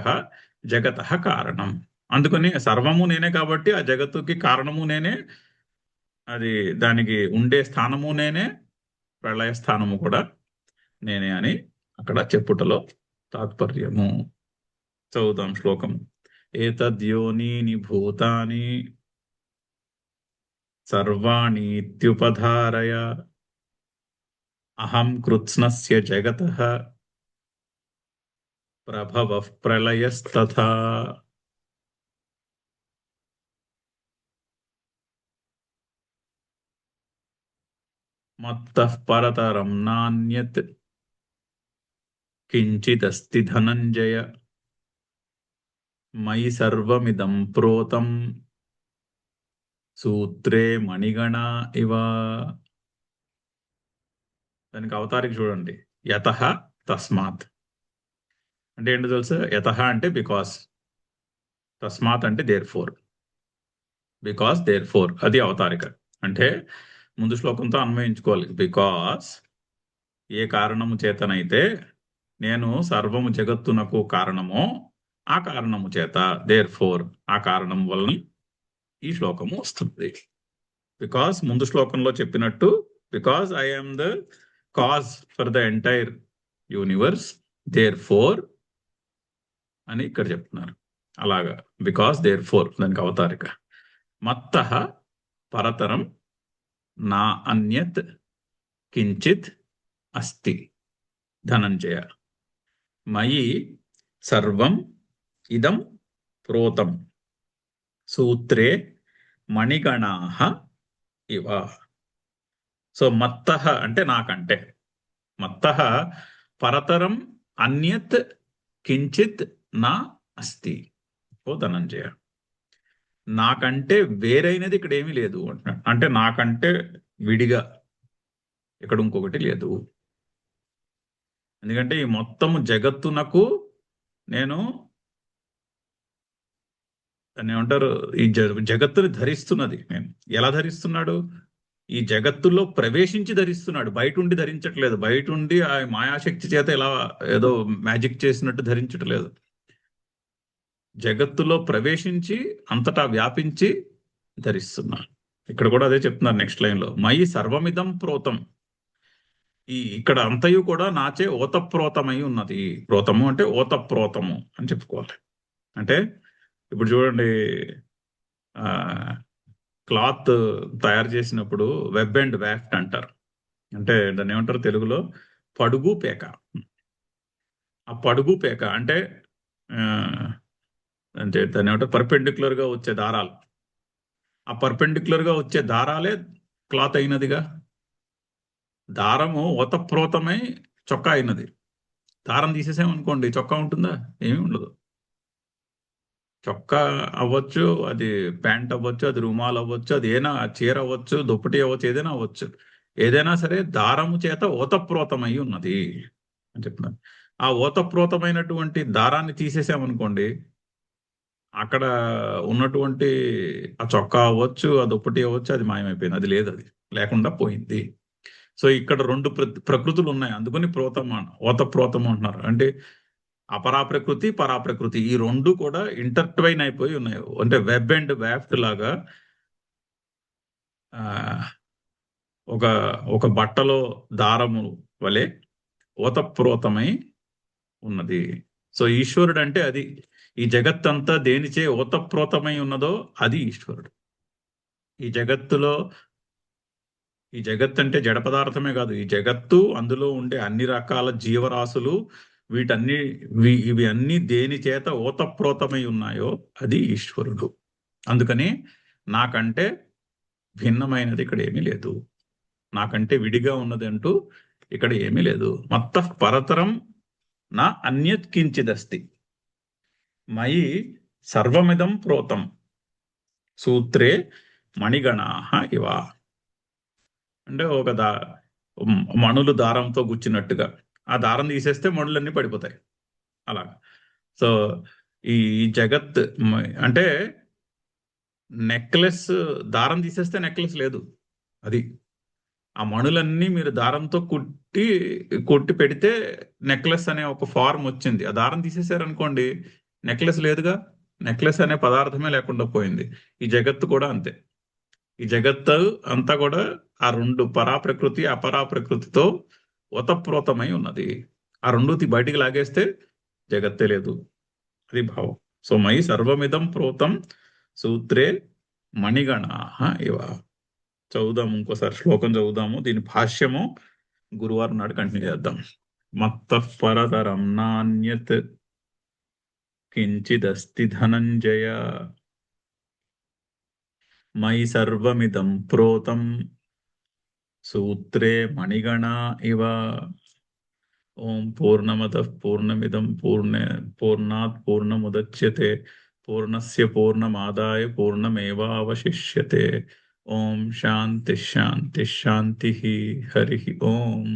జగత కారణం. అందుకని సర్వము నేనే కాబట్టి ఆ జగత్తుకి కారణము నేనే, అది దానికి ఉండే స్థానము నేనే, ప్రళయ స్థానము కూడా నేనే అని అక్కడ చెప్పుటలో తాత్పర్యము. చదువుతాం శ్లోకం. ఏతద్యోనీని భూతాని సర్వాణీత్యుపధారయ అహం కృత్స్నస్య జగతః ప్రభవః ప్రళయస్తథా. మత్తః పరతరం నాన్యత్ కించిదస్తి ధనంజయ మయి సర్వమిదం ప్రోతం సూత్రే మణిగణ ఇవ. దానికి అవతారికి చూడండి, యతః తస్మాత్ అంటే ఏంటో తెలుసా? యతః అంటే బికాస్, తస్మాత్ అంటే therefore, because therefore, అది అవతారిక. అంటే ముందు శ్లోకంతో అన్వయించుకోవాలి. బికాస్ ఏ కారణము చేతనైతే నేను సర్వము జగత్తునకు కారణమో ఆ కారణము చేత, దేర్ ఫోర్ ఆ కారణం వలన ఈ శ్లోకము వస్తుంది. బికాస్ ముందు శ్లోకంలో చెప్పినట్టు, because I am the cause for the entire universe, therefore అని ఇక్కడ చెప్తున్నారు. అలాగా. బికాస్ దేర్ ఫోర్ దానికి అవతారిక. మత్త పరతరం నా అన్యత్ కించిత్ అస్తి ధనంజయ. మయి సర్వం ఇదం ప్రోతం సూత్రే మణిగణాః ఇవ. సో మత్తః అంటే నాకంటే, మత్తః పరతరం అన్యత్ కించిత్ నా అస్తి. ఓ ధనంజయ, నాకంటే వేరైనది ఇక్కడ ఏమీ లేదు అంటున్నాడు. అంటే నాకంటే విడిగా ఇక్కడ ఇంకొకటి లేదు. ఎందుకంటే ఈ మొత్తము జగత్తునకు నేను దాన్ని ఏమంటారు, ఈ జగత్తుని ధరిస్తున్నది నేను. ఎలా ధరిస్తున్నాడు? ఈ జగత్తులో ప్రవేశించి ధరిస్తున్నాడు, బయట ఉండి ధరించట్లేదు. బయట ఉండి ఆ మాయాశక్తి చేత ఎలా ఏదో మ్యాజిక్ చేసినట్టు ధరించట్లేదు. జగత్తులో ప్రవేశించి అంతటా వ్యాపించి ధరిస్తున్నాడు. ఇక్కడ కూడా అదే చెప్తున్నారు నెక్స్ట్ లైన్ లో, మయి సర్వమిదం ప్రోతం. ఇక్కడ అంతయు కూడా నాచే ఓతప్రోతమై ఉన్నది. ప్రోతము అంటే ఓతప్రోతము అని చెప్పుకోవాలి. అంటే ఇప్పుడు చూడండి, క్లాత్ తయారు చేసినప్పుడు వెబ్ అండ్ వ్యాఫ్ట్ అంటారు. అంటే దాన్ని ఏమంటారు తెలుగులో? పడుగు పేక. ఆ పడుగు పేక అంటే అంటే దాన్ని ఏమంటారు, పర్పెండిక్యులర్ గా వచ్చే దారాలు. ఆ పర్పెండిక్యులర్ గా వచ్చే దారాలే క్లాత్ అయినదిగా. దారము ఓతప్రోతమై చొక్కా అయినది. దారం తీసేసామనుకోండి, చొక్కా ఉంటుందా? ఏమీ ఉండదు. చొక్కా అవ్వచ్చు, అది ప్యాంట్ అవ్వచ్చు, అది రుమాల్ అవ్వచ్చు, అది ఏనా చీర అవ్వచ్చు, దుప్పటి అవ్వచ్చు, ఏదైనా అవ్వచ్చు. ఏదైనా సరే దారము చేత ఓతప్రోతమై ఉన్నది అని చెప్తున్నాను. ఆ ఓతప్రోతమైనటువంటి దారాన్ని తీసేసామనుకోండి, అక్కడ ఉన్నటువంటి ఆ చొక్కా అవ్వచ్చు, ఆ దుప్పటి అవ్వచ్చు, అది మాయమైపోయింది. అది లేదు, అది లేకుండా పోయింది. సో ఇక్కడ రెండు ప్రకృతులు ఉన్నాయి. అందుకని ప్రోతం ఓతప్రోతము అంటున్నారు. అంటే అపరా ప్రకృతి, పరా ప్రకృతి, ఈ రెండు కూడా ఇంటర్ట్వైన్ అయిపోయి ఉన్నాయి. అంటే వెబ్ అండ్ వ్యాఫ్ట్ లాగా ఒక ఒక బట్టలో దారము వలె ఓతప్రోతమై ఉన్నది. సో ఈశ్వరుడు అంటే అది. ఈ జగత్తంతా దేనిచే ఓతప్రోతమై ఉన్నదో అది ఈశ్వరుడు. ఈ జగత్తులో, ఈ జగత్ అంటే జడ పదార్థమే కాదు, ఈ జగత్తు, అందులో ఉండే అన్ని రకాల జీవరాశులు, ఇవి అన్ని దేని చేత ఓతప్రోతమై ఉన్నాయో అది ఈశ్వరుడు. అందుకని నాకంటే భిన్నమైనది ఇక్కడ ఏమీ లేదు, నాకంటే విడిగా ఉన్నది అంటూ ఇక్కడ ఏమీ లేదు. మత్తః పరతరం నా అన్యత్ కించిదస్తి మయి సర్వమిదం ప్రోతం సూత్రే మణిగణాః ఇవ. అంటే ఒక మణులు దారంతో గుచ్చినట్టుగా ఆ దారం తీసేస్తే మణులన్నీ పడిపోతాయి. అలా. సో ఈ జగత్ అంటే నెక్లెస్ దారం తీసేస్తే నెక్లెస్ లేదు. అది ఆ మణులన్నీ మీరు దారంతో కొట్టి పెడితే నెక్లెస్ అనే ఒక ఫార్మ్ వచ్చింది. ఆ దారం తీసేశారనుకోండి, నెక్లెస్ లేదుగా. నెక్లెస్ అనే పదార్థమే లేకుండా పోయింది. ఈ జగత్తు కూడా అంతే. ఈ జగత్తు అంతా కూడా ఆ రెండు పరాప్రకృతి అపరాప్రకృతితో ఓతప్రోతమై ఉన్నది. ఆ రెండు బయటికి లాగేస్తే జగత్తే లేదు. అది భావం. సో మయి సర్వమిదం ప్రోతం సూత్రే మణిగణాః ఇవ. చదువుదాము, ఇంకోసారి శ్లోకం చదువుదాము. దీని భాష్యము గురువారం నాడు కంటిన్యూ చేద్దాం. మత్తః పరతరం నాన్యత్ కించిదస్తి ధనంజయ మయి సర్వమిదం ప్రోతం సూత్రే మణిగణా ఇవ. ఓం పూర్ణమదః పూర్ణమిదం పూర్ణాత్ పూర్ణముదచ్యతే పూర్ణస్య పూర్ణమాదాయ పూర్ణమేవావశిష్యతే. ఓం శాంతి శాంతి శాంతి. హరి ఓం.